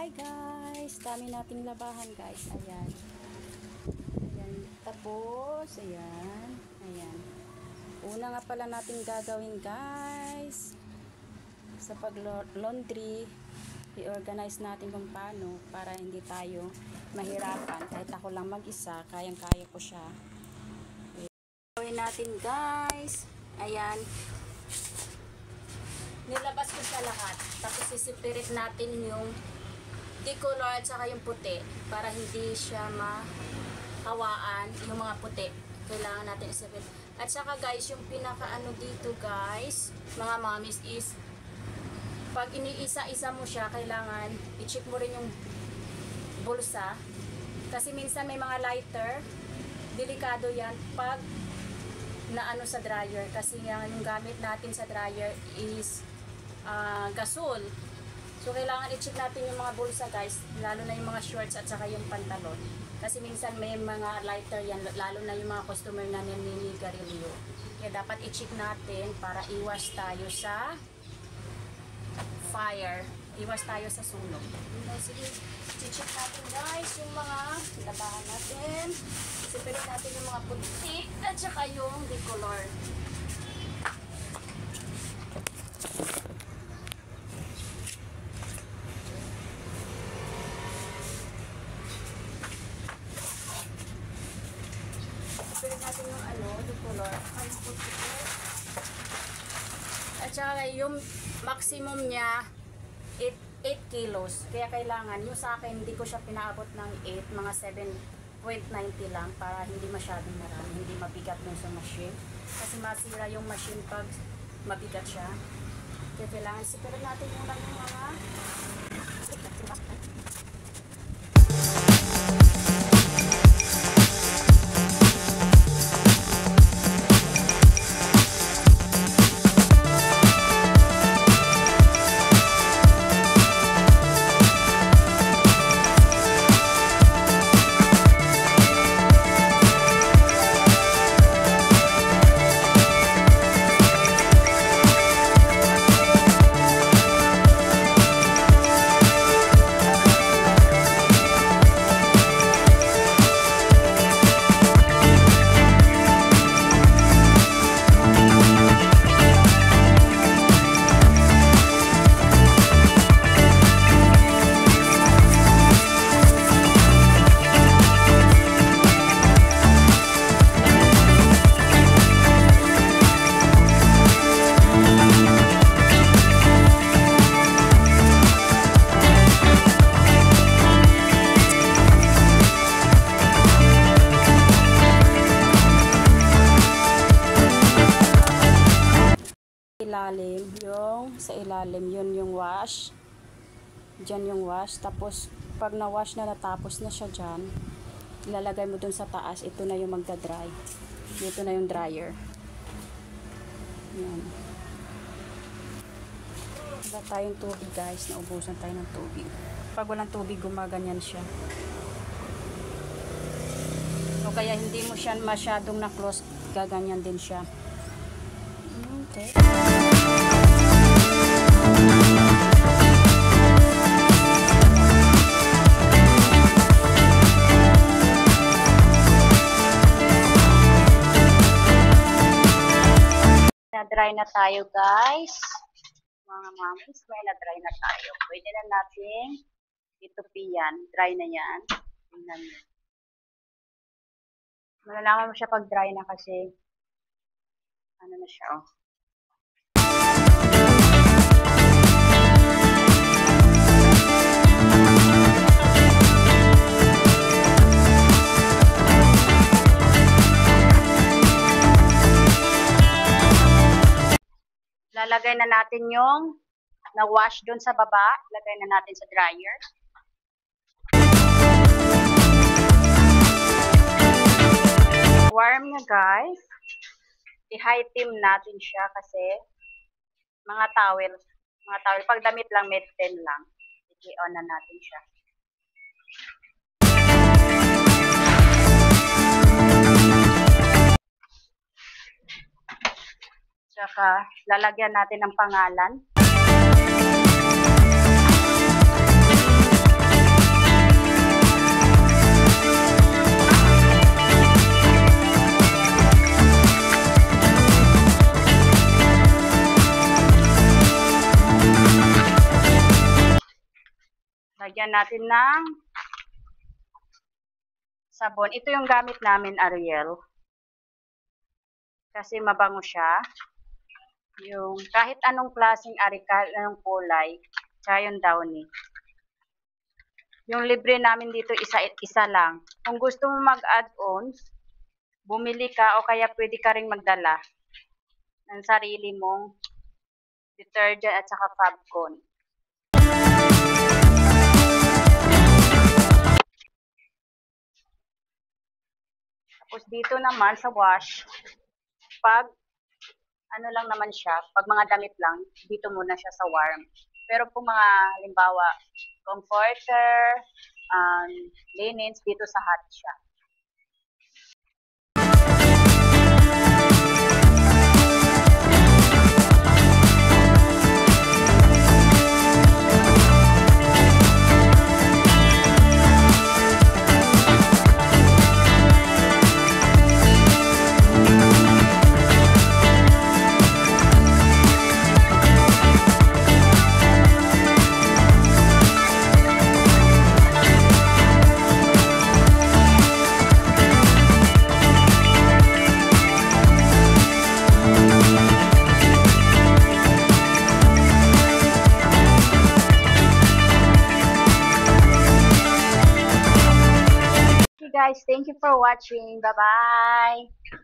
Hi guys, dami nating labahan guys. Ayan. Ayan. Tapos, ayan. Ayan. Una nga pala natin gagawin guys, sa pag-laundry, i-organize natin kung paano para hindi tayo mahirapan. Kahit ako lang mag-isa, kayang-kaya ko siya. Gawin natin guys. Ayan. Nilabas ko sa lahat. Tapos isipirit natin yung decolor at saka yung puti para hindi siya mahawaan yung mga puti. Kailangan natin isipirit. At saka guys, yung pinakaano dito guys, mga mommies, is pag iniisa-isa mo siya, kailangan i-check mo rin yung bulsa. Kasi minsan may mga lighter, delikado yan pag naano sa dryer. Kasi yung gamit natin sa dryer is gasol. So kailangan i-check natin yung mga bulsa guys, lalo na yung mga shorts at saka yung pantalon. Kasi minsan may mga lighter yan, lalo na yung mga customer na naninigarilyo. Kaya dapat i-check natin para iwas tayo sa fire, iwas tayo sa sunog. Sige, i-check natin guys yung mga labahan natin. Separate natin yung mga puti at saka yung decolor. Separate natin yung decolor. Ay, puti. At saka yung maximum niya 8 kilos. Kaya kailangan, yung sa akin hindi ko siya pinaabot ng 8, mga 7.90 lang para hindi masyadong marami, hindi mabigat nun sa machine. Kasi masira yung machine pag mabigat siya. Kaya kailangan separate natin yung lang yung mga ilalim, sa ilalim yun yung wash, dyan yung wash. Tapos pag na wash na, natapos na siya dyan, ilalagay mo dun sa taas. Ito na yung magda-dry, dito na yung dryer. Yan. Wala tayong tubig guys, naubusan tayo ng tubig. Pag walang tubig, gumaganyan siya. O kaya hindi mo siya masyadong na-close, gaganyan din siya. Okay. Na-dry na tayo guys. Mga mamis, may na-dry na tayo. Pwede na natin itupian. Dry na yan. Tingnan mo. Malalaman mo siya pag dry na kasi ano na siya, oh. Lalagay na natin yung na-wash doon sa baba. Lagay na natin sa dryer. Warm na guys. I-high steam natin siya kasi mga towel. Pag damit lang, med 10 lang. I-on na natin siya. Tsaka lalagyan natin ng pangalan. Lagyan natin ng sabon. Ito yung gamit namin, Ariel. Kasi mabango siya. Yung kahit anong klaseng arikal, anong kulay, tsaka yung downy. Yung libre namin dito, isa lang. Kung gusto mo mag-add-ons, bumili ka o kaya pwede ka ring magdala ng sarili mong detergent at saka Fabcon. Tapos dito naman sa wash, pag ano lang naman siya, pag mga damit lang, dito muna siya sa warm. Pero kung mga, halimbawa, comforter, linens, dito sa hot siya. Guys, thank you for watching. Bye-bye.